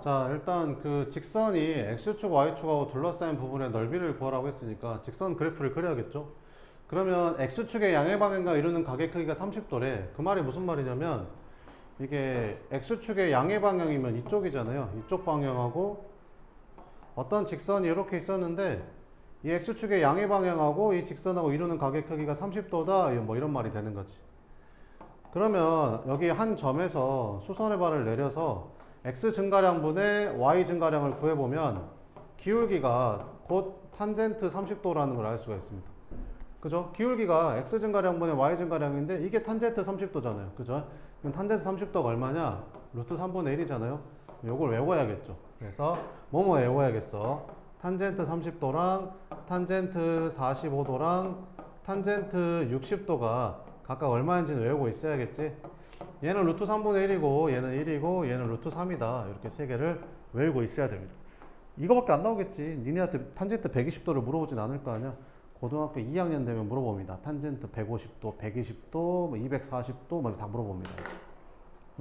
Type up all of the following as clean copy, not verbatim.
자, 일단 그 직선이 x축, y축하고 둘러싸인 부분의 넓이를 구하라고 했으니까 직선 그래프를 그려야겠죠. 그러면 x축의 양의 방향과 이루는 가게 크기가 30도래. 그 말이 무슨 말이냐면 이게 x축의 양의 방향이면 이쪽이잖아요. 이쪽 방향하고 어떤 직선이 이렇게 있었는데 이 x축의 양의 방향하고 이 직선하고 이루는 가게 크기가 30도다. 뭐 이런 말이 되는 거지. 그러면 여기 한 점에서 수선의 발을 내려서 x 증가량분의 y 증가량을 구해보면 기울기가 곧 탄젠트 30도라는 걸 알 수가 있습니다. 그죠? 기울기가 x 증가량분의 y 증가량인데 이게 탄젠트 30도잖아요. 그죠? 그럼 탄젠트 30도가 얼마냐? 루트 3분의 1이잖아요. 요걸 외워야겠죠. 그래서 뭐뭐 외워야겠어. 탄젠트 30도랑 탄젠트 45도랑 탄젠트 60도가 각각 얼마인지는 외우고 있어야겠지. 얘는 루트 3분의 1이고 얘는 1이고 얘는 루트 3이다. 이렇게 세 개를 외우고 있어야 됩니다. 이거밖에 안 나오겠지. 니네한테 탄젠트 120도를 물어보진 않을 거 아니야. 고등학교 2학년 되면 물어봅니다. 탄젠트 150도, 120도, 240도 뭐 다 물어봅니다.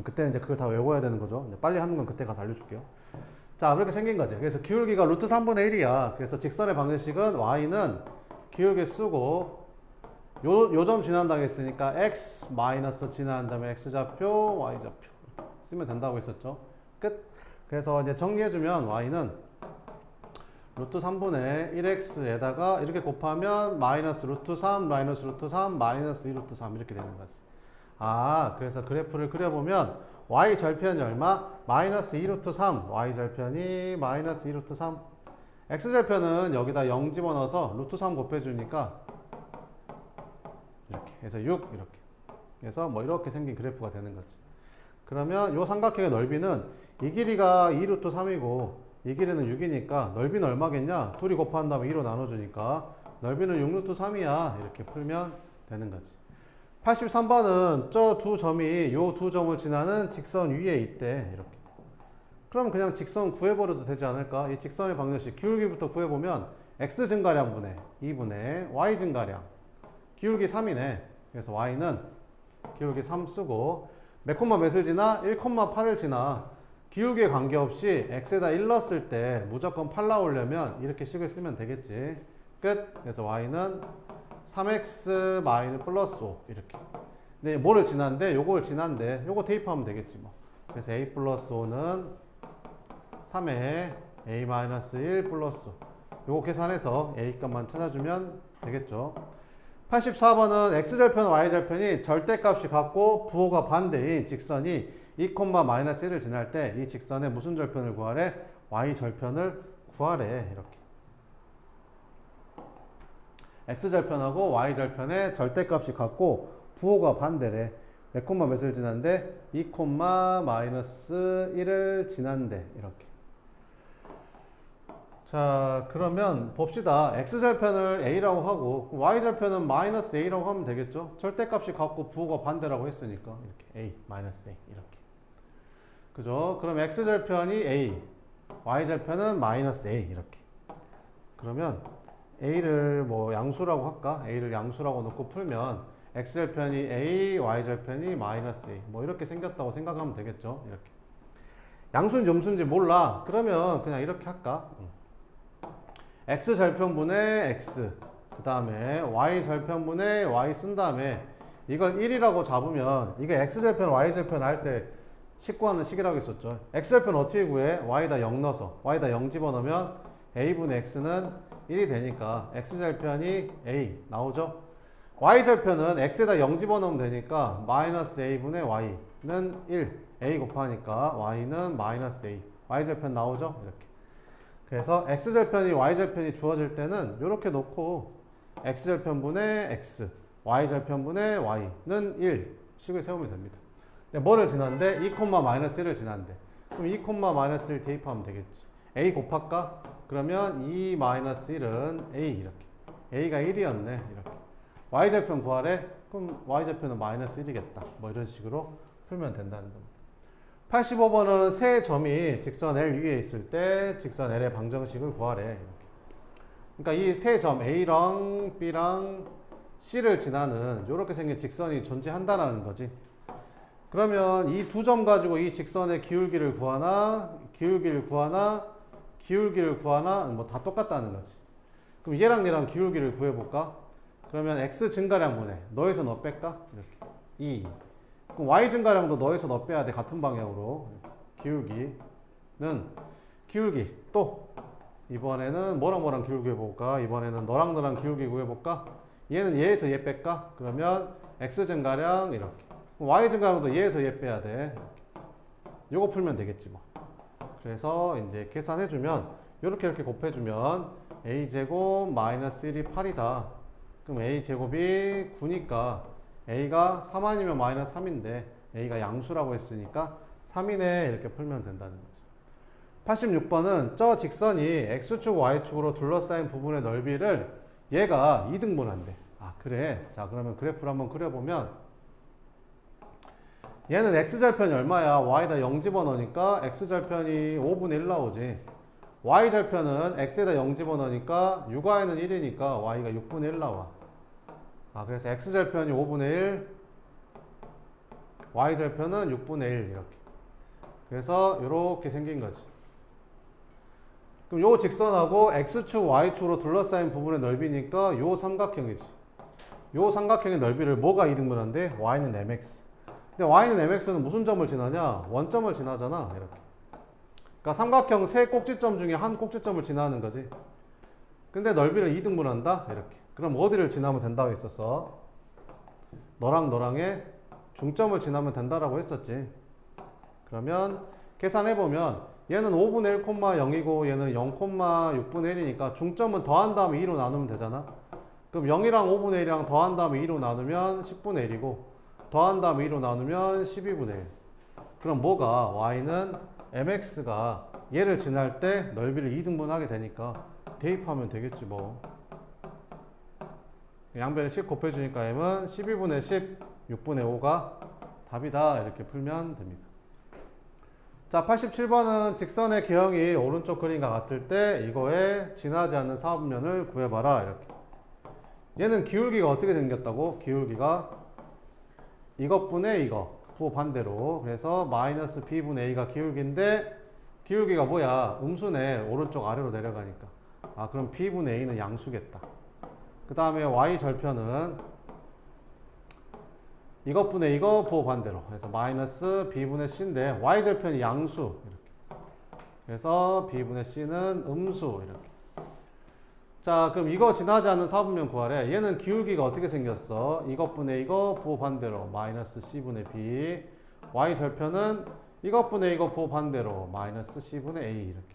그때는 이제 그걸 다 외워야 되는 거죠. 빨리 하는 건 그때 가서 알려줄게요. 자, 그렇게 생긴 거지. 그래서 기울기가 루트 3분의 1이야. 그래서 직선의 방정식은 y는 기울기 쓰고 요 점 지난다고 했으니까 x 마이너스 지나는 점의 x좌표, y좌표 쓰면 된다고 했었죠. 끝. 그래서 이제 정리해주면 y는 루트 3분의 1x에다가 이렇게 곱하면 마이너스 루트 3, 마이너스 루트 3, 마이너스 2 루트 3 이렇게 되는 거지. 아, 그래서 그래프를 그려보면 y 절편이 얼마? 마이너스 2 루트 3, y 절편이 마이너스 2 루트 3. x 절편은 여기다 0 집어넣어서 루트 3 곱해주니까 이렇게 해서 6 이렇게 그래서 뭐 이렇게 생긴 그래프가 되는 거지. 그러면 이 삼각형의 넓이는 이 길이가 2 루트 3이고 이 길이는 6이니까 넓이는 얼마겠냐? 둘이 곱한 다음에 2로 나눠주니까 넓이는 6 루트 3이야. 이렇게 풀면 되는 거지. 83번은 저 두 점이 요 두 점을 지나는 직선 위에 있대. 이렇게. 그럼 그냥 직선 구해버려도 되지 않을까? 이 직선의 방정식 기울기부터 구해보면 x 증가량분의 2분의 y 증가량 기울기 3이네. 그래서 y는 기울기 3 쓰고 몇 콤마 몇을 지나? 1,8을 지나. 기울기에 관계없이 x에다 1 넣었을 때 무조건 8 나오려면 이렇게 식을 쓰면 되겠지. 끝. 그래서 y는 3x 마이너스 플러스 5 이렇게. 근데 뭐를 지난데? 요걸 지난데 요거 대입하면 되겠지 뭐. 그래서 a 플러스 5는 3에 a 마이너스 1 플러스 5. 요거 계산해서 a 값만 찾아주면 되겠죠. 84번은 x절편, y절편이 절대값이 같고 부호가 반대인 직선이 2, 마이너스 1을 지날 때 이 직선의 무슨 절편을 구하래? y절편을 구하래. 이렇게. x절편하고 y절편의 절대값이 같고 부호가 반대래. 몇 콤마 몇을 지난데? 2, 마이너스 1을 지난데. 이렇게. 자, 그러면 봅시다. x절편을 a라고 하고 y절편은 마이너스 a라고 하면 되겠죠. 절대값이 같고 부호가 반대라고 했으니까 이렇게 a, 마이너스 a 이렇게. 그죠? 그럼 x절편이 a, y절편은 마이너스 a 이렇게. 그러면 a를 뭐 양수라고 할까? a를 양수라고 놓고 풀면 x절편이 a, y절편이 마이너스 a 뭐 이렇게 생겼다고 생각하면 되겠죠. 이렇게. 양수인지 음수인지 몰라. 그러면 그냥 이렇게 할까? x절편분의 x 그 다음에 y절편분의 y 쓴 다음에 이걸 1이라고 잡으면 이게 x절편, y절편 할 때 식구하는 식이라고 했었죠. x절편 어떻게 구해? y에다 0 넣어서 y에다 0 집어넣으면 a분의 x는 1이 되니까 x절편이 a 나오죠. y절편은 x에다 0 집어넣으면 되니까 마이너스 a분의 y는 1 a 곱하니까 y는 마이너스 a y절편 나오죠. 이렇게. 그래서 x절편이 y절편이 주어질 때는 이렇게 놓고 x절편분의 x, y절편분의 y는 1 식을 세우면 됩니다. 뭐를 지난데? 2, 마이너스 1을 지난데. 그럼 2, 마이너스 1 대입하면 되겠지. a 곱할까? 그러면 2 마이너스 1은 a 이렇게. a가 1이었네. 이렇게. y절편 구하래? 그럼 y절편은 마이너스 1이겠다. 뭐 이런 식으로 풀면 된다는 겁니다. 85번은 세 점이 직선 L 위에 있을 때 직선 L의 방정식을 구하래. 이렇게. 그러니까 이 세 점 A랑 B랑 C를 지나는 이렇게 생긴 직선이 존재한다는 거지. 그러면 이 두 점 가지고 이 직선의 기울기를 구하나, 기울기를 구하나, 기울기를 구하나, 뭐 다 똑같다는 거지. 그럼 얘랑 얘랑 기울기를 구해볼까? 그러면 x 증가량 분해. 너에서 너 뺄까? 이렇게. 2. 그럼 y 증가량도 너에서 너 빼야 돼. 같은 방향으로. 기울기는 기울기. 또 이번에는 뭐랑 기울기 해볼까? 이번에는 너랑 너랑 기울기 구해볼까? 얘는 얘에서 얘 뺄까? 그러면 x 증가량 이렇게. y 증가량도 얘에서 얘 빼야 돼. 요거 풀면 되겠지 뭐. 그래서 이제 계산해주면 이렇게 곱해주면 a제곱 마이너스 1이 8이다. 그럼 a제곱이 9니까 a가 3 아니면 마이너스 3인데 a가 양수라고 했으니까 3이네 이렇게 풀면 된다는 거죠. 86번은 저 직선이 x축 y축으로 둘러싸인 부분의 넓이를 얘가 2등분한대. 아 그래. 자 그러면 그래프를 한번 그려보면 얘는 x절편이 얼마야? y에다 0 집어넣으니까 x절편이 5분의 1 나오지. y절편은 x에다 0 집어넣으니까 6y는 1이니까 y가 6분의 1 나와. 아 그래서 x절편이 5분의 1, y절편은 6분의 1 이렇게. 그래서 이렇게 생긴 거지. 그럼 요 직선하고 x축, y축으로 둘러싸인 부분의 넓이니까 요 삼각형이지. 요 삼각형의 넓이를 뭐가 2등분한데? y는 mx. 근데 y는 mx는 무슨 점을 지나냐? 원점을 지나잖아. 이렇게. 그러니까 삼각형 세 꼭지점 중에 한 꼭지점을 지나는 거지. 근데 넓이를 2등분한다? 이렇게. 그럼 어디를 지나면 된다고 했었어? 너랑 너랑의 중점을 지나면 된다라고 했었지. 그러면 계산해보면 얘는 5분의 1,0이고 얘는 0,6분의 1이니까 중점은 더한 다음에 2로 나누면 되잖아. 그럼 0이랑 5분의 1이랑 더한 다음에 2로 나누면 10분의 1이고 더한 다음에 2로 나누면 12분의 1. 그럼 뭐가? y는 mx가 얘를 지날 때 넓이를 2등분하게 되니까 대입하면 되겠지 뭐. 양변에 10 곱해주니까 m은 12분의 10, 6분의 5가 답이다. 이렇게 풀면 됩니다. 자, 87번은 직선의 기형이 오른쪽 그림과 같을 때 이거에 지나지 않는 사분면을 구해봐라. 이렇게. 얘는 기울기가 어떻게 생겼다고? 기울기가 이것분의 이거 부 반대로. 그래서 마이너스 b분의 a가 기울기인데 기울기가 뭐야? 음수네. 오른쪽 아래로 내려가니까. 아 그럼 b분의 a는 양수겠다. 그 다음에 y 절편은 이것분의 이거 부 반대로. 그래서 마이너스 b분의 c인데 y 절편이 양수 이렇게. 그래서 b분의 c는 음수 이렇게. 자 그럼 이거 지나지 않는 사분면 구하래. 얘는 기울기가 어떻게 생겼어? 이것분의 이거 부 반대로 마이너스 c분의 b. y 절편은 이것분의 이거 부 반대로 마이너스 c분의 a 이렇게.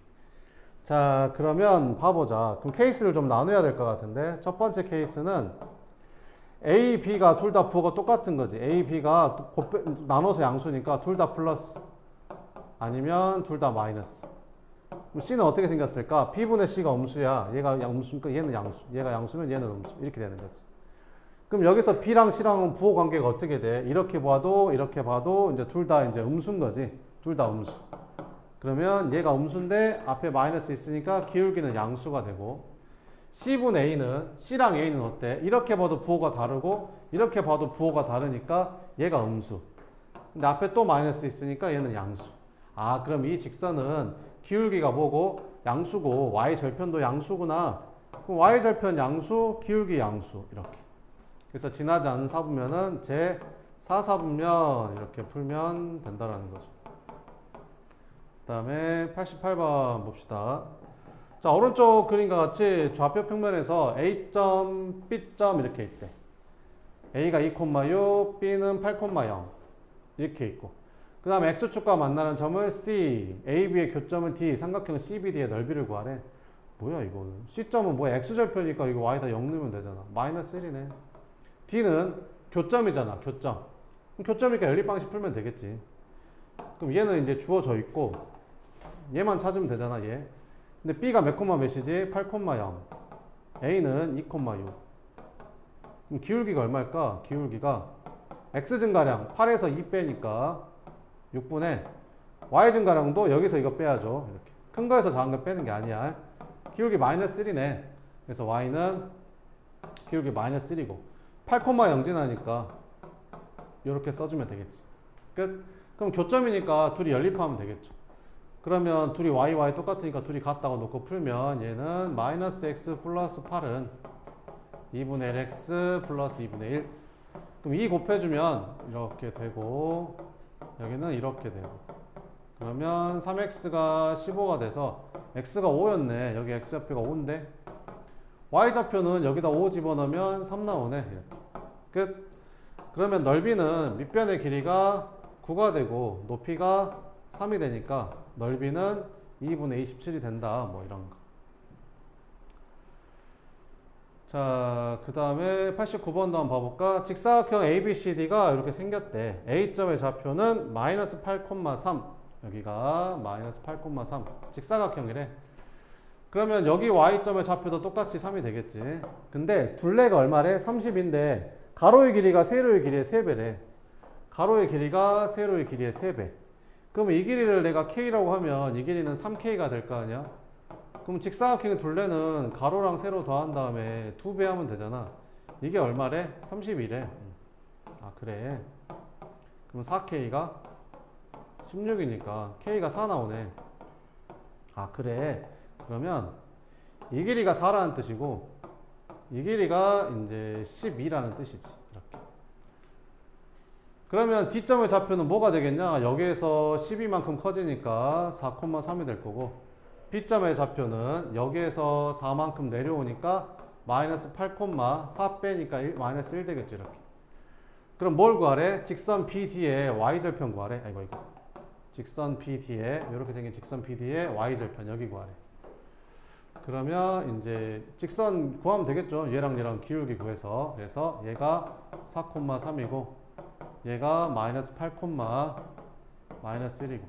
자 그러면 봐보자. 그럼 케이스를 좀 나눠야 될 것 같은데 첫 번째 케이스는 a, b가 둘 다 부호가 똑같은 거지. a, b가 나눠서 양수니까 둘 다 플러스 아니면 둘 다 마이너스. 그럼 c는 어떻게 생겼을까? b분의 c가 음수야. 얘가 음수니까 얘는 양수. 얘가 양수면 얘는 음수. 이렇게 되는 거지. 그럼 여기서 b랑 c랑은 부호 관계가 어떻게 돼? 이렇게 봐도 이렇게 봐도 이제 둘 다 이제 음수인 거지. 둘 다 음수. 그러면 얘가 음수인데 앞에 마이너스 있으니까 기울기는 양수가 되고 c분의 a는 c랑 a는 어때? 이렇게 봐도 부호가 다르고 이렇게 봐도 부호가 다르니까 얘가 음수. 근데 앞에 또 마이너스 있으니까 얘는 양수. 아 그럼 이 직선은 기울기가 뭐고? 양수고 y 절편도 양수구나. 그럼 y 절편 양수, 기울기 양수 이렇게. 그래서 지나지 않는 사분면은 제 4사분면 이렇게 풀면 된다라는 거죠. 그 다음에 88번 봅시다. 자 오른쪽 그림과 같이 좌표 평면에서 A점, B점 이렇게 있대. A가 2,6, B는 8,0 이렇게 있고 그 다음에 X축과 만나는 점을 C, AB의 교점은 D, 삼각형 CBD의 넓이를 구하래. 뭐야 이거는? C점은 뭐야? X절편이니까 이거 Y다 0 넣으면 되잖아. 마이너스 1이네. D는 교점이잖아. 교점. 그럼 교점이니까 연립방식 풀면 되겠지. 그럼 얘는 이제 주어져 있고 얘만 찾으면 되잖아 얘. 근데 B가 몇 콤마 몇이지? 8,0. A는 2,6. 그럼 기울기가 얼마일까? 기울기가 X 증가량 8에서 2 빼니까 6분의 Y 증가량도 여기서 이거 빼야죠. 이렇게. 큰 거에서 작은 거 빼는 게 아니야. 기울기 마이너스 1이네. 그래서 Y는 기울기 마이너스 1이고 8,0 지나니까 이렇게 써주면 되겠지. 끝. 그럼 교점이니까 둘이 연립하면 되겠죠. 그러면 둘이 y 똑같으니까 둘이 같다고 놓고 풀면 얘는 마이너스 x 플러스 8은 2분의 1x 플러스 2분의 1. 그럼 2 곱해주면 이렇게 되고 여기는 이렇게 되고 그러면 3x가 15가 돼서 x가 5였네. 여기 x좌표가 5인데 y좌표는 여기다 5 집어넣으면 3 나오네. 이렇게. 끝. 그러면 넓이는 밑변의 길이가 9가 되고 높이가 3이 되니까 넓이는 2분의 27이 된다. 뭐 이런 거. 자, 그 다음에 89번도 한번 봐볼까? 직사각형 ABCD가 이렇게 생겼대. A점의 좌표는 마이너스 8,3. 여기가 마이너스 8,3. 직사각형이래. 그러면 여기 Y점의 좌표도 똑같이 3이 되겠지. 근데 둘레가 얼마래? 30인데 가로의 길이가 세로의 길이의 3배래. 가로의 길이가 세로의 길이의 3배. 그럼 이 길이를 내가 K라고 하면 이 길이는 3K가 될 거 아니야? 그럼 직사각형의 둘레는 가로랑 세로 더한 다음에 2배 하면 되잖아. 이게 얼마래? 30이래. 아, 그래. 그럼 4K가 16이니까 K가 4 나오네. 아, 그래. 그러면 이 길이가 4라는 뜻이고 이 길이가 이제 12라는 뜻이지. 이렇게. 그러면 D점의 좌표는 뭐가 되겠냐? 여기에서 12만큼 커지니까 4,3이 될 거고 B점의 좌표는 여기에서 4만큼 내려오니까 마이너스 8,4 빼니까 마이너스 1 되겠죠. 이렇게. 그럼 뭘 구하래? 직선 BD의 Y절편 구하래. 아이고 이거. 직선 BD의 이렇게 생긴 직선 BD의 Y절편 여기 구하래. 그러면 이제 직선 구하면 되겠죠. 얘랑 얘랑 기울기 구해서. 그래서 얘가 4,3이고 얘가 마이너스 8, 마이너스 1이고.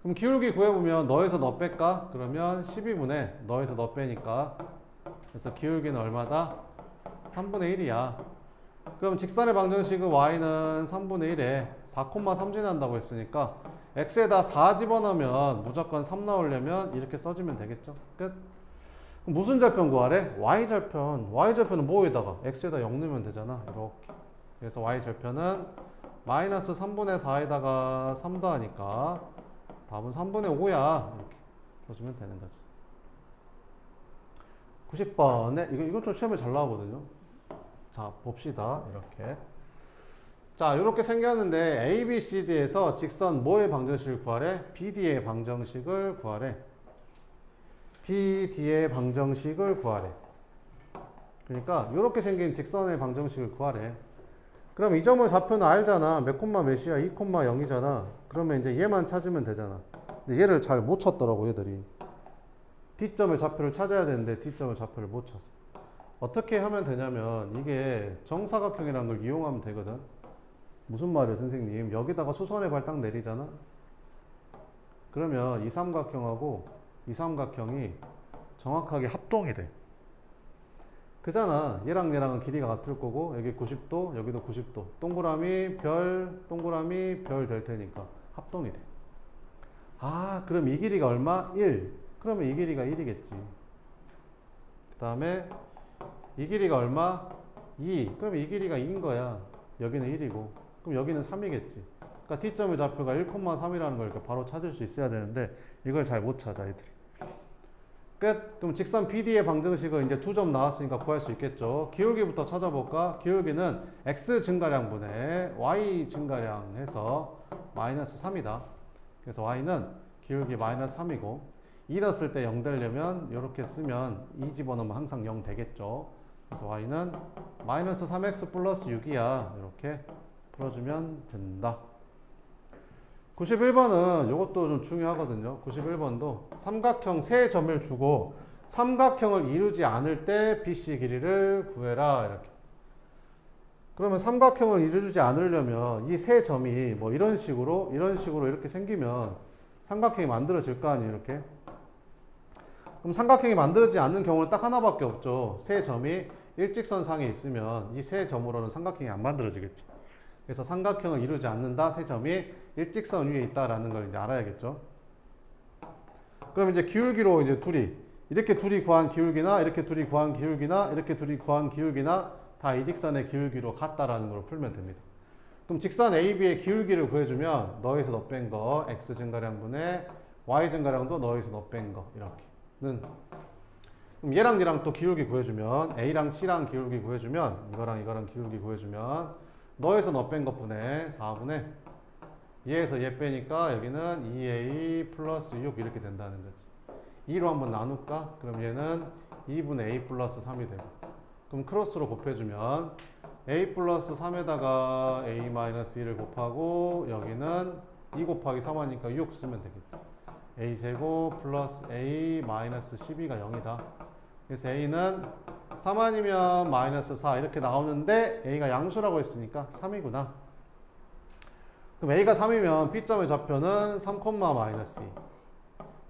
그럼 기울기 구해보면 너에서 너 뺄까? 그러면 12분의 너에서 너 빼니까 그래서 기울기는 얼마다? 3분의 1이야. 그럼 직선의 방정식은 y는 3분의 1에 4,3 지난다고 했으니까 x에다 4 집어넣으면 무조건 3 나오려면 이렇게 써주면 되겠죠. 끝. 그럼 무슨 절편 구하래? y절편. y절편은 뭐에다가? x에다 0 넣으면 되잖아. 이렇게. 그래서 y절편은 마이너스 3분의 4에다가 3 더하니까 답은 3분의 5야. 이렇게 써주면 되는 거지. 90번에 이거 좀 시험에 잘 나오거든요. 자, 봅시다. 이렇게. 자, 이렇게 생겼는데 A, B, C, D에서 직선 뭐의 방정식을 구하래? BD의 방정식을 구하래. BD의 방정식을 구하래. 그러니까 이렇게 생긴 직선의 방정식을 구하래. 그럼 이 점의 좌표는 알잖아. 몇 콤마 몇이야? 2,0이잖아. 그러면 이제 얘만 찾으면 되잖아. 근데 얘를 잘 못 찾더라고, 얘들이. D점의 좌표를 찾아야 되는데 D점의 좌표를 못 찾아. 어떻게 하면 되냐면 이게 정사각형이라는 걸 이용하면 되거든. 무슨 말이에요, 선생님? 여기다가 수선의 발 딱 내리잖아. 그러면 이 삼각형하고 이 삼각형이 정확하게 합동이 돼. 그잖아. 얘랑 얘랑은 길이가 같을 거고 여기 90도, 여기도 90도. 동그라미 별 될 테니까 합동이 돼. 아, 그럼 이 길이가 얼마? 1. 그러면 이 길이가 1이겠지. 그 다음에 이 길이가 얼마? 2. 그러면 이 길이가 2인 거야. 여기는 1이고. 그럼 여기는 3이겠지. 그러니까 D점의 좌표가 1,3이라는 걸 이렇게 바로 찾을 수 있어야 되는데 이걸 잘 못 찾아, 애들이. 끝. 그럼 직선 BD의 방정식을 이제 2점 나왔으니까 구할 수 있겠죠. 기울기부터 찾아볼까? 기울기는 x 증가량분의 y 증가량 해서 마이너스 3이다. 그래서 y는 기울기 마이너스 3이고 2 넣었을 때 0 되려면 이렇게 쓰면 2 집어넣으면 항상 0 되겠죠. 그래서 y는 마이너스 3x 플러스 6이야. 이렇게 풀어주면 된다. 91번은 이것도 좀 중요하거든요. 91번도 삼각형 세 점을 주고 삼각형을 이루지 않을 때 BC 길이를 구해라. 이렇게. 그러면 삼각형을 이루지 않으려면 이 세 점이 뭐 이런 식으로 이렇게 생기면 삼각형이 만들어질 거 아니에요. 이렇게. 그럼 삼각형이 만들어지지 않는 경우는 딱 하나밖에 없죠. 세 점이 일직선상에 있으면 이 세 점으로는 삼각형이 안 만들어지겠죠. 그래서 삼각형을 이루지 않는다. 세 점이 일직선 위에 있다라는 걸 이제 알아야겠죠. 그럼 이제 기울기로 이제 이렇게 둘이 구한 기울기나 이렇게 둘이 구한 기울기나 이렇게 둘이 구한 기울기나 다 이 직선의 기울기로 같다라는 걸 풀면 됩니다. 그럼 직선 AB의 기울기를 구해주면 너에서 너 뺀 거 x 증가량분의 y 증가량도 너에서 너 뺀 거 이렇게는. 그럼 얘랑 얘랑 또 기울기 구해주면 A랑 C랑 기울기 구해주면 이거랑 이거랑 기울기 구해주면 너에서 너 뺀 것분의 4분의 얘에서 얘 빼니까 여기는 2A 플러스 6 이렇게 된다는 거지. 2로 한번 나눌까? 그럼 얘는 2분의 A 플러스 3이 되고, 그럼 크로스로 곱해주면 A 플러스 3에다가 A 마이너스 1을 곱하고 여기는 2 곱하기 3 하니까 6 쓰면 되겠지. A 제곱 플러스 A 마이너스 12가 0이다. 그래서 A는 3 아니면 마이너스 4 이렇게 나오는데 A가 양수라고 했으니까 3이구나. 그럼 A가 3이면 B점의 좌표는 3, 마이너스 2,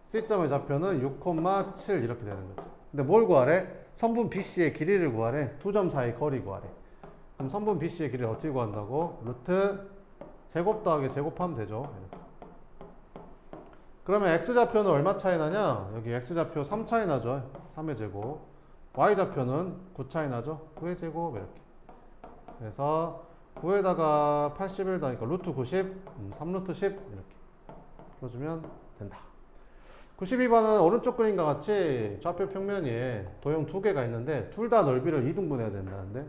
C점의 좌표는 6, 7 이렇게 되는 거지. 근데 뭘 구하래? 선분 BC의 길이를 구하래. 두 점 사이 거리 구하래. 그럼 선분 BC의 길이를 어떻게 구한다고? 루트 제곱 더하기 제곱하면 되죠. 이렇게. 그러면 X좌표는 얼마 차이 나냐? 여기 X좌표 3 차이 나죠. 3의 제곱. Y좌표는 9 차이 나죠. 9의 제곱 이렇게. 그래서 9에다가 81 더하니까 루트 90, 3루트 10 이렇게 풀어주면 된다. 92번은 오른쪽 그림과 같이 좌표 평면에 도형 두 개가 있는데 둘 다 넓이를 2등분해야 된다는데,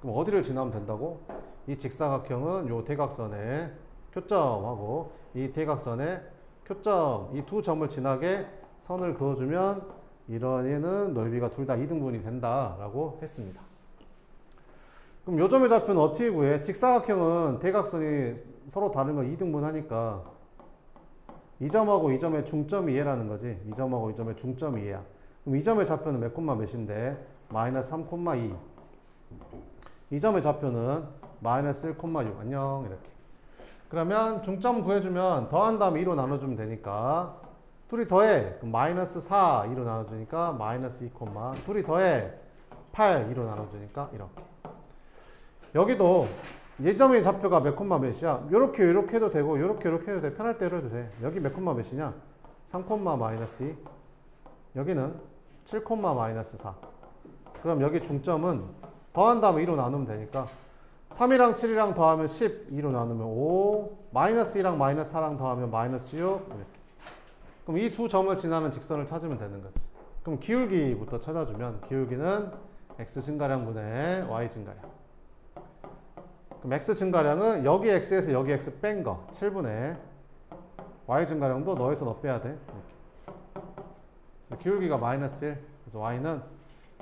그럼 어디를 지나면 된다고? 이 직사각형은 요 대각선의 교점하고 이 대각선의 교점, 이 두 점을 지나게 선을 그어주면 이런 얘는 넓이가 둘 다 2등분이 된다라고 했습니다. 그럼 요 점의 좌표는 어떻게 구해? 직사각형은 대각선이 서로 다른 걸 2등분 하니까 이 점하고 이 점의 중점이 얘라는 거지. 이 점하고 이 점의 중점이 얘야. 그럼 이 점의 좌표는 몇 콤마 몇인데? 마이너스 3, 2. 이 점의 좌표는 마이너스 1, 6. 안녕. 이렇게. 그러면 중점 구해주면 더한 다음에 2로 나눠주면 되니까 둘이 더해. 그럼 마이너스 4, 2로 나눠주니까 마이너스 2, 둘이 더해. 8, 2로 나눠주니까 이렇게. 여기도 예점의 좌표가 몇 콤마 몇이야? 요렇게 요렇게 해도 되고 요렇게 요렇게 해도 돼. 편할 대로 해도 돼. 여기 몇 콤마 몇이냐? 3 마이너스 2. 여기는 7 마이너스 4. 그럼 여기 중점은 더한 다음에 2로 나누면 되니까 3이랑 7이랑 더하면 10, 2로 나누면 5, 마이너스 2랑 마이너스 4랑 더하면 마이너스 6 이렇게. 그럼 이 두 점을 지나는 직선을 찾으면 되는 거지. 그럼 기울기부터 찾아주면 기울기는 x 증가량분의 y 증가량. 그럼 x 증가량은 여기 x에서 여기 x 뺀 거 7분의 y 증가량도 너에서 너 빼야 돼. 이렇게. 기울기가 마이너스 1. 그래서 y는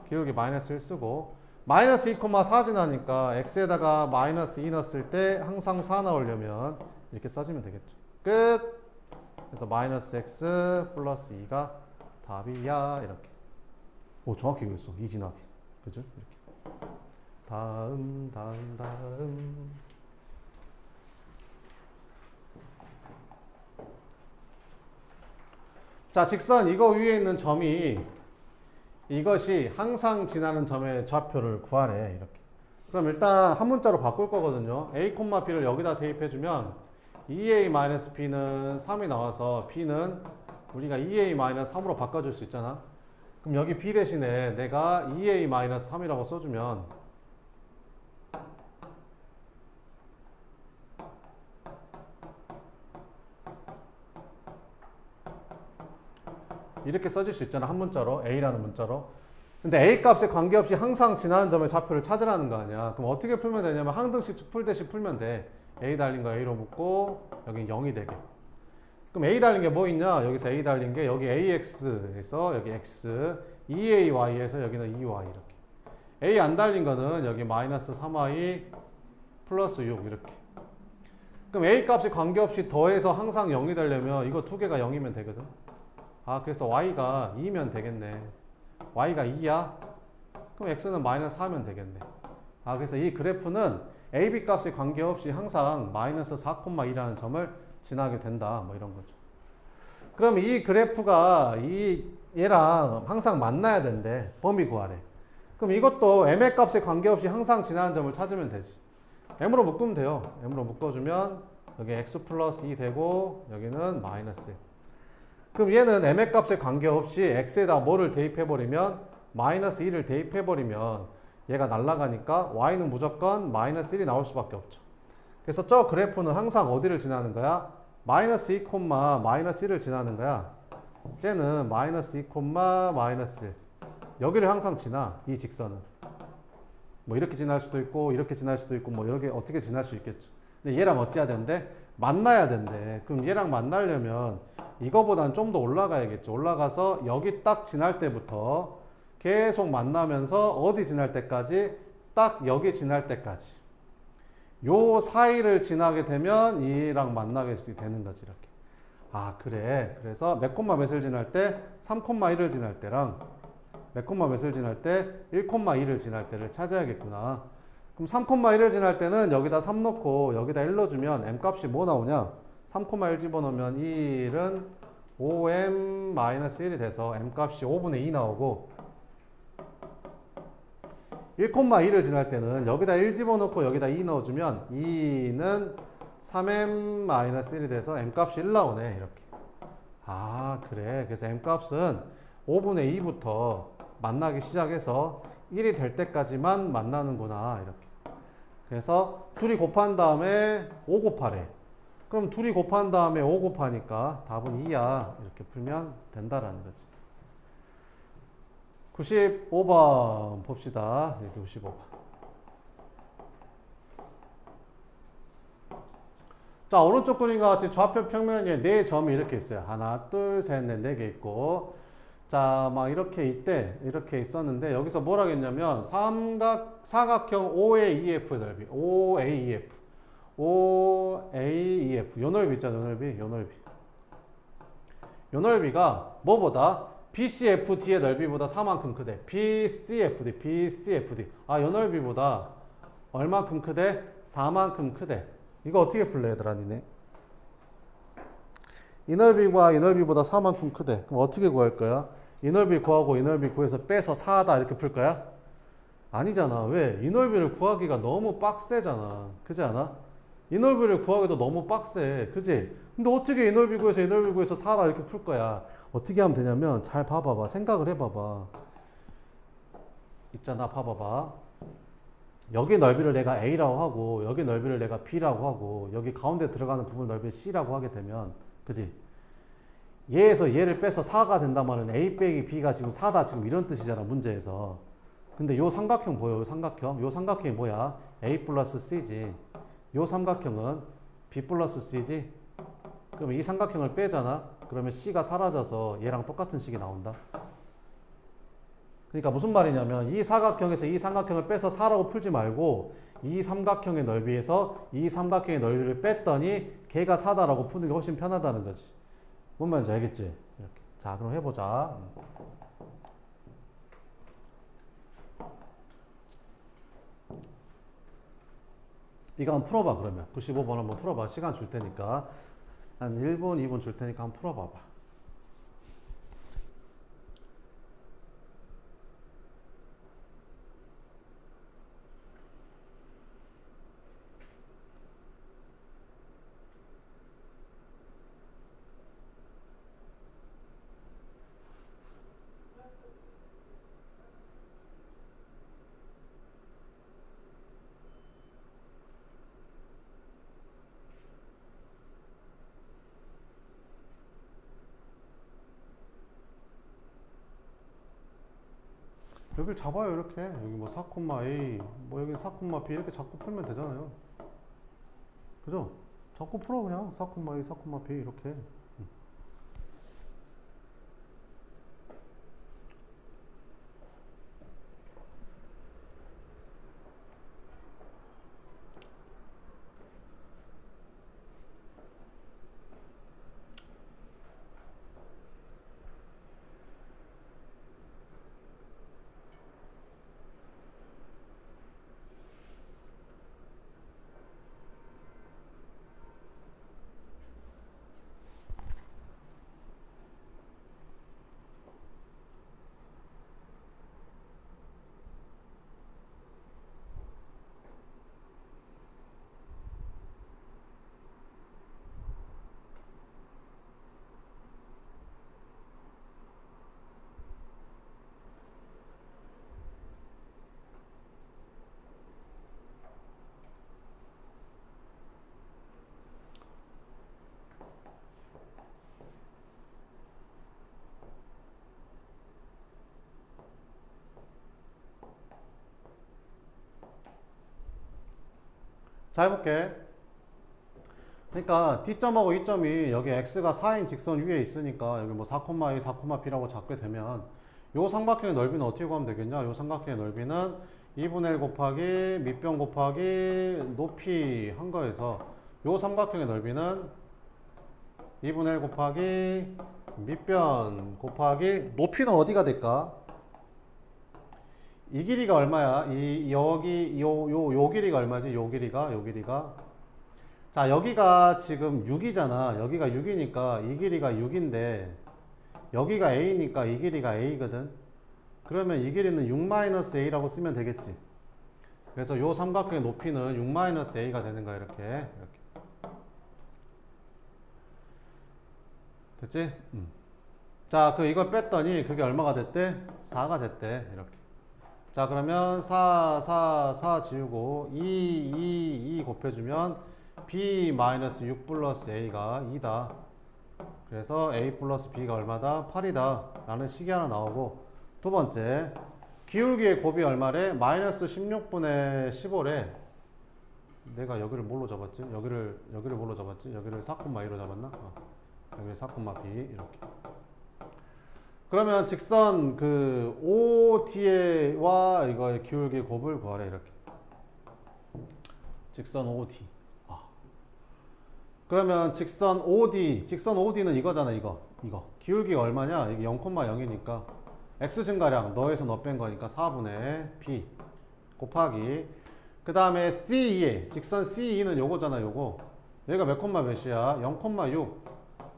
기울기 마이너스 1 쓰고 마이너스 2, 4 지나니까 x에다가 마이너스 2 넣었을 때 항상 4 나오려면 이렇게 써주면 되겠죠. 끝. 그래서 마이너스 x 플러스 2가 답이야. 이렇게. 오, 정확히 그랬어. 이진하게. 그죠? 이렇게. 다음. 자, 직선 이거 위에 있는 점이 이것이 항상 지나는 점의 좌표를 구하래. 이렇게. 그럼 일단 한 문자로 바꿀 거거든요. a, b를 여기다 대입해주면 2a-b는 3이 나와서 b는 우리가 2a-3으로 바꿔줄 수 있잖아. 그럼 여기 b 대신에 내가 2a-3이라고 써주면 이렇게 써질 수 있잖아. 한 문자로 a라는 문자로. 근데 a 값에 관계없이 항상 지나는 점의 좌표를 찾으라는 거 아니야. 그럼 어떻게 풀면 되냐면 한 등씩 풀듯이 풀면 돼. a 달린 거 a로 묶고 여기 0이 되게. 그럼 a 달린 게 뭐 있냐? 여기서 a 달린 게 여기 ax에서 여기 x, 2ay에서 여기는 2y 이렇게. a 안 달린 거는 여기 마이너스 3y 플러스 6 이렇게. 그럼 a 값에 관계없이 더해서 항상 0이 되려면 이거 두 개가 0이면 되거든. 아, 그래서 y가 2면 되겠네. y가 2야? 그럼 x는 마이너스 4면 되겠네. 아, 그래서 이 그래프는 ab 값에 관계없이 항상 마이너스 4,2라는 점을 지나게 된다. 뭐 이런 거죠. 그럼 이 그래프가 얘랑 항상 만나야 된대. 범위 구하래. 그럼 이것도 m의 값에 관계없이 항상 지나는 점을 찾으면 되지. m으로 묶으면 돼요. m으로 묶어주면 여기 x 플러스 2 되고 여기는 마이너스 1. 그럼 얘는 m의 값에 관계없이 x에다 뭐를 대입해버리면 마이너스 1을 대입해버리면 얘가 날아가니까 y는 무조건 마이너스 1이 나올 수밖에 없죠. 그래서 저 그래프는 항상 어디를 지나는 거야? 마이너스 2, 마이너스 1을 지나는 거야. 쟤는 마이너스 2, 마이너스 1. 여기를 항상 지나, 이 직선은. 뭐 이렇게 지날 수도 있고, 이렇게 지날 수도 있고, 뭐 이렇게 어떻게 지날 수 있겠죠. 근데 얘랑 어찌해야 된대? 만나야 된대. 그럼 얘랑 만나려면 이거보단 좀 더 올라가야겠죠. 올라가서 여기 딱 지날 때부터 계속 만나면서 어디 지날 때까지? 딱 여기 지날 때까지. 요 사이를 지나게 되면 얘랑 만나게 되는 거지, 이렇게. 아, 그래. 그래서 몇 콤마 몇을 지날 때? 3,1을 지날 때랑 몇 콤마 몇을 지날 때? 1,2를 지날 때를 찾아야겠구나. 그럼 3,1을 지날 때는 여기다 3 넣고 여기다 1 넣어주면 m 값이 뭐 나오냐? 3,1 집어넣으면 1은 5m-1이 돼서 m 값이 5분의 2 나오고 1,2를 지날 때는 여기다 1 집어넣고 여기다 2 넣어주면 2는 3m-1이 돼서 m 값이 1 나오네. 이렇게. 아, 그래. 그래서 m 값은 5분의 2부터 만나기 시작해서 1이 될 때까지만 만나는구나. 이렇게. 그래서 둘이 곱한 다음에 5 곱하래. 그럼 둘이 곱한 다음에 5 곱하니까 답은 2야. 이렇게 풀면 된다라는 거지. 95번 봅시다. 여기 95번. 자, 오른쪽 그림과 같이 좌표 평면에 4점이 이렇게 있어요. 하나, 둘, 셋, 넷, 4개 있고. 자, 막 이렇게 이렇게 있었는데, 여기서 뭐라 했냐면, 사각형 OAEF 넓이. OAEF. OAEF. 요 넓이 있잖아, 요 넓이. 요 넓이. 요 넓이가 뭐보다? BCFD의 넓이보다 4만큼 크대. BCFD. 아, 요 넓이보다 얼마큼 크대? 4만큼 크대. 이거 어떻게 풀래, 얘들아, 니네? 이 넓이가 이 넓이보다 4만큼 크대. 그럼 어떻게 구할 거야? 이 넓이 구하고 이 넓이 구해서 빼서 4다 이렇게 풀 거야? 아니잖아. 왜? 이 넓이를 구하기가 너무 빡세잖아. 그지 않아? 이 넓이를 구하기도 너무 빡세. 그지? 근데 어떻게 이 넓이 구해서 이 넓이 구해서 4다 이렇게 풀 거야? 어떻게 하면 되냐면 잘 봐봐봐. 생각을 해봐봐. 있잖아. 봐봐봐. 여기 넓이를 내가 A라고 하고 여기 넓이를 내가 B라고 하고 여기 가운데 들어가는 부분 넓이를 C라고 하게 되면 그지? 얘에서 얘를 빼서 4가 된단 말은 A 빼기 B가 지금 4다 지금 이런 뜻이잖아. 문제에서. 근데 요 삼각형 보여? 요 삼각형? 요 삼각형이 뭐야? A 플러스 C지. 요 삼각형은 B 플러스 C지. 그러면 이 삼각형을 빼잖아. 그러면 C가 사라져서 얘랑 똑같은 식이 나온다. 그러니까 무슨 말이냐면 이 사각형에서 이 삼각형을 빼서 4라고 풀지 말고 이 삼각형의 넓이에서 이 삼각형의 넓이를 뺐더니 걔가 4다라고 푸는 게 훨씬 편하다는 거지. 뭔 말인지 알겠지? 이렇게. 자, 그럼 해보자. 이거 한번 풀어봐. 그러면 95번 한번 풀어봐. 시간 줄 테니까 한 1분 2분 줄 테니까 한번 풀어봐봐. 여기를 잡아요. 이렇게 여기 뭐 4,A 뭐 여기 4,B 이렇게 자꾸 풀면 되잖아요. 그죠? 자꾸 풀어 그냥 4,A 4,B 이렇게. 자, 해볼게. 그러니까 D점하고 E점이 여기 X가 4인 직선 위에 있으니까 여기 뭐 4,2, 4,P라고 잡게 되면 요 삼각형의 넓이는 어떻게 구하면 되겠냐? 요 삼각형의 넓이는 2분의 1 곱하기 밑변 곱하기 높이 한 거에서 요 삼각형의 넓이는 2분의 1 곱하기 밑변 곱하기 높이는 어디가 될까? 이 길이가 얼마야? 여기 요 길이가 얼마지? 요 길이가 자, 여기가 지금 6이잖아. 여기가 6이니까 이 길이가 6인데 여기가 A니까 이 길이가 A거든. 그러면 이 길이는 6-A라고 쓰면 되겠지. 그래서 요 삼각형의 높이는 6-A가 되는 거야. 이렇게. 됐지? 자, 이걸 뺐더니 그게 얼마가 됐대? 4가 됐대. 이렇게. 자, 그러면 4 지우고 2 곱해주면 B-6 플러스 A가 2다. 그래서 A 플러스 B가 얼마다? 8이다. 라는 식이 하나 나오고, 두 번째, 기울기의 곱이 얼마래? 마이너스 16분의 15래. 내가 여기를 뭘로 잡았지? 여기를 뭘로 잡았지? 여기를 4,2로 잡았나? 여기를 4,B 이렇게. 그러면 직선 OD와 이거의 기울기의 곱을 구하래. 이렇게. 직선 OD. 그러면 직선 OD는 이거잖아. 이거 기울기가 얼마냐? 이게 0,0이니까 x 증가량 너에서 너 뺀 거니까 4분의 b 곱하기 그 다음에 CE에 직선 CE는 요거잖아. 요거 얘가 몇 콤마 몇이야? 0,6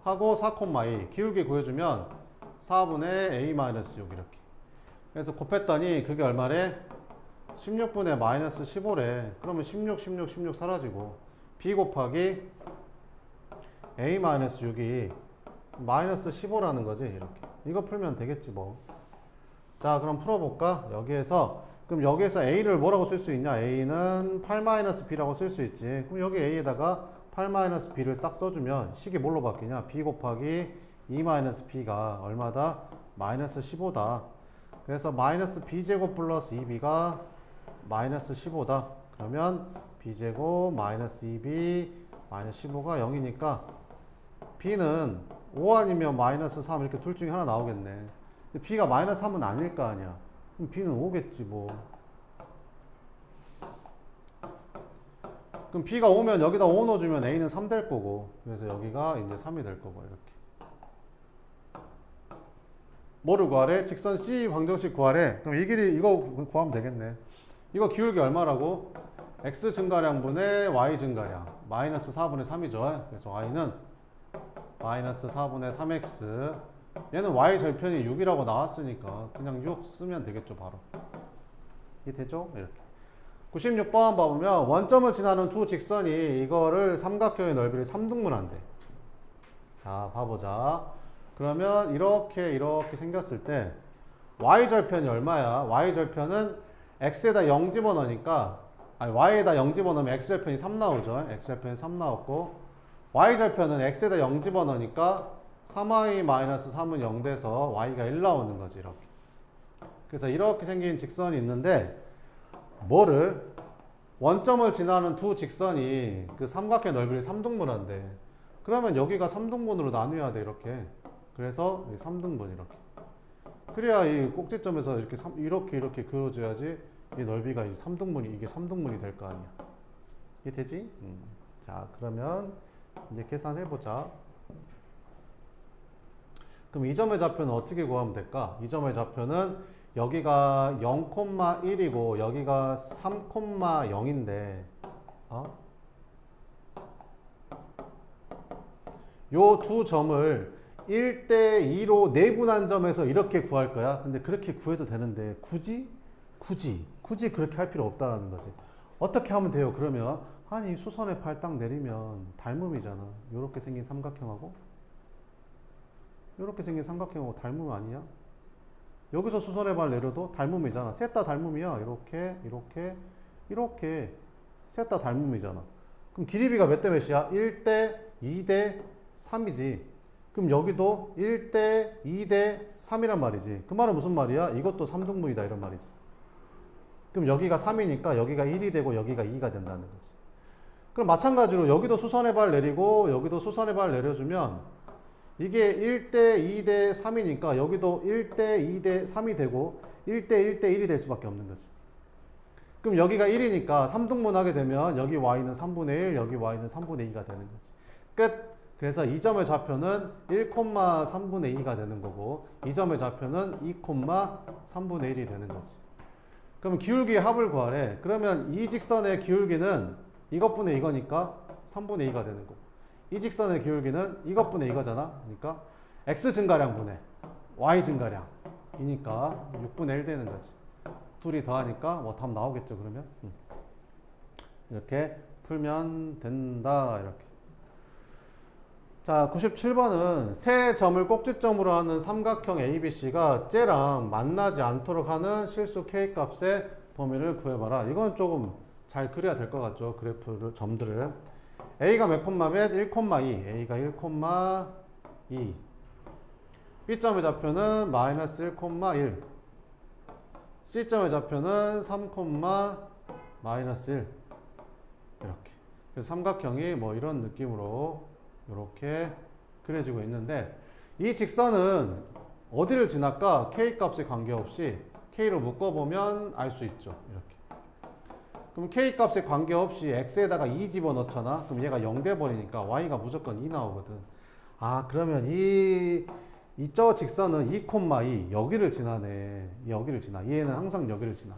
하고 4,2 기울기 구해주면 4분의 A-6 이렇게. 그래서 곱했더니 그게 얼마래? 16분의 마이너스 15래. 그러면 16 사라지고 b 곱하기 A-6이 마이너스 15라는 거지. 이렇게. 이거 풀면 되겠지 뭐. 자, 그럼 풀어볼까? 그럼 여기에서 A를 뭐라고 쓸 수 있냐? A는 8-B라고 쓸 수 있지. 그럼 여기 A에다가 8-B를 싹 써주면 식이 뭘로 바뀌냐? B 곱하기 2-B가 얼마다? 마이너스 15다. 그래서 마이너스 B제곱 플러스 2B가 마이너스 15다. 그러면 B제곱 마이너스 2B 마이너스 15가 0이니까 B는 5 아니면 마이너스 3 이렇게 둘 중에 하나 나오겠네. 근데 B가 마이너스 3은 아닐 거 아니야. 그럼 B는 5겠지 뭐. 그럼 B가 5면 여기다 5 넣어주면 A는 3 될 거고. 그래서 여기가 이제 3이 될 거고. 이렇게. 뭐를 구하래? 직선 C 방정식 구하래. 그럼 이 길이 이거 구하면 되겠네. 이거 기울기 얼마라고? X 증가량분의 Y 증가량. 마이너스 4분의 3이죠. 그래서 Y는 마이너스 4분의 3X. 얘는 Y 절편이 6이라고 나왔으니까 그냥 6 쓰면 되겠죠. 바로. 이게 되죠? 이렇게. 96번 봐보면 원점을 지나는 두 직선이 이거를 삼각형의 넓이를 3등분한대. 자, 봐보자. 그러면 이렇게 생겼을 때 Y절편이 얼마야? Y절편은 X에다 0 집어넣으니까 Y에다 0 집어넣으면 X절편이 3 나오죠. X절편이 3 나왔고 Y절편은 X에다 0 집어넣으니까 3Y-3은 0 돼서 Y가 1 나오는 거지. 이렇게. 그래서 이렇게 생긴 직선이 있는데 뭐를? 원점을 지나는 두 직선이 그 삼각형 넓이를 3등분한대. 그러면 여기가 3등분으로 나뉘어야 돼. 이렇게. 그래서 3등분 이렇게. 그래야 이 꼭지점에서 이렇게 그어줘야지 이 넓이가 이제 3등분이 이게 3등분이 될 거 아니야. 이게 되지? 자, 그러면 이제 계산해보자. 그럼 이 점의 좌표는 어떻게 구하면 될까? 이 점의 좌표는 여기가 0,1이고 여기가 3,0인데 요 두 점을 1대2로 내분한 점에서 이렇게 구할 거야. 근데 그렇게 구해도 되는데 굳이 그렇게 할 필요 없다는 거지. 어떻게 하면 돼요? 그러면 아니 수선의 팔 딱 내리면 닮음이잖아. 요렇게 생긴 삼각형하고 요렇게 생긴 삼각형하고 닮음 아니야? 여기서 수선의 발 내려도 닮음이잖아. 셋 다 닮음이야. 이렇게 셋 다 닮음이잖아. 그럼 길이비가 몇 대 몇이야? 1대 2대 3이지. 그럼 여기도 1대 2대 3이란 말이지. 그 말은 무슨 말이야? 이것도 3등분이다 이런 말이지. 그럼 여기가 3이니까 여기가 1이 되고 여기가 2가 된다는 거지. 그럼 마찬가지로 여기도 수선의 발 내리고 여기도 수선의 발 내려주면 이게 1대 2대 3이니까 여기도 1대 2대 3이 되고 1대 1대 1이 될 수밖에 없는 거지. 그럼 여기가 1이니까 3등분 하게 되면 여기 y는 3분의 1, 여기 y는 3분의 2가 되는 거지. 끝! 그래서 이 점의 좌표는 1,3분의 2가 되는 거고 이 점의 좌표는 2,3분의 1이 되는 거지. 그럼 기울기의 합을 구하래. 그러면 이 직선의 기울기는 이것분의 이거니까 3분의 2가 되는 거고 이 직선의 기울기는 이것분의 이거잖아. 그러니까 x 증가량 분의 y 증가량이니까 6분의 1 되는 거지. 둘이 더하니까 뭐 답 나오겠죠. 그러면 이렇게 풀면 된다. 이렇게. 자, 97번은 세 점을 꼭지점으로 하는 삼각형 ABC가 쟤랑 만나지 않도록 하는 실수 K값의 범위를 구해봐라. 이건 조금 잘 그려야 될 것 같죠. 그래프를, 점들을. A가 몇 콤마 몇? 1,2. A가 1,2. B점의 좌표는 마이너스 1,1. C점의 좌표는 3, 마이너스 1. 이렇게. 그래서 삼각형이 뭐 이런 느낌으로 이렇게 그려지고 있는데 이 직선은 어디를 지날까? K값에 관계없이 K로 묶어보면 알 수 있죠. 이렇게. 그럼 K값에 관계없이 X에다가 2 집어넣잖아. 그럼 얘가 0 돼버리니까 Y가 무조건 2 나오거든. 아, 그러면 이저 직선은 2,2 여기를 지나네. 여기를 지나. 얘는 항상 여기를 지나.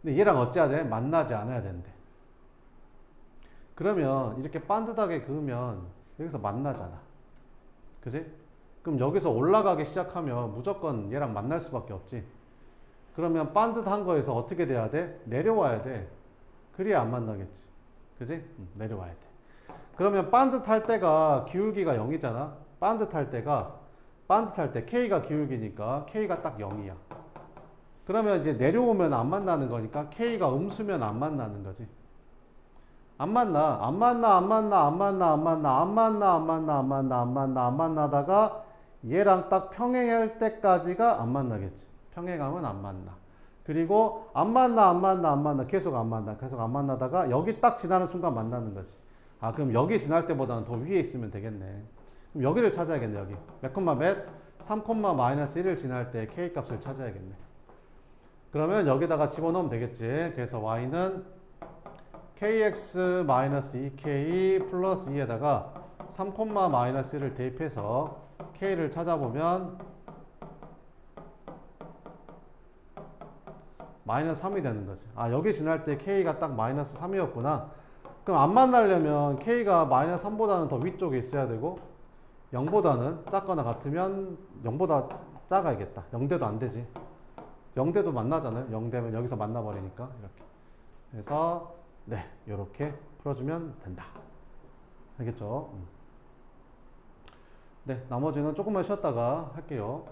근데 얘랑 어찌해야 돼? 만나지 않아야 된대. 그러면 이렇게 반듯하게 그으면 여기서 만나잖아. 그지? 그럼 여기서 올라가기 시작하면 무조건 얘랑 만날 수밖에 없지. 그러면 반듯한 거에서 어떻게 돼야 돼? 내려와야 돼. 그래야 안 만나겠지. 그지? 내려와야 돼. 그러면 반듯할 때가 기울기가 0이잖아. 반듯할 때 K가 기울기니까 K가 딱 0이야. 그러면 이제 내려오면 안 만나는 거니까 K가 음수면 안 만나는 거지. 안 만나다가 얘랑 딱 평행할 때까지가 안 만나겠지. 평행하면 안 만나. 그리고 안 만나. 계속 안 만나다가 여기 딱 지나는 순간 만나는 거지. 아, 그럼 여기 지날 때보다는 더 위에 있으면 되겠네. 그럼 여기를 찾아야겠네, 여기. 몇 콤마 몇? 3, 마이너스 1을 지날 때 K 값을 찾아야겠네. 그러면 여기다가 집어넣으면 되겠지. 그래서 Y는 kx-2k 플러스 2에다가 3, 마이너스 1을 대입해서 k를 찾아보면 마이너스 3이 되는 거지. 아, 여기 지날 때 k가 딱 마이너스 3이었구나. 그럼 안 만나려면 k가 마이너스 3보다는 더 위쪽에 있어야 되고 0보다는 작거나 같으면 0보다 작아야겠다. 0대도 안 되지. 0대도 만나잖아요. 0대면 여기서 만나버리니까 이렇게. 그래서 네, 이렇게 풀어주면 된다. 알겠죠? 네, 나머지는 조금만 쉬었다가 할게요.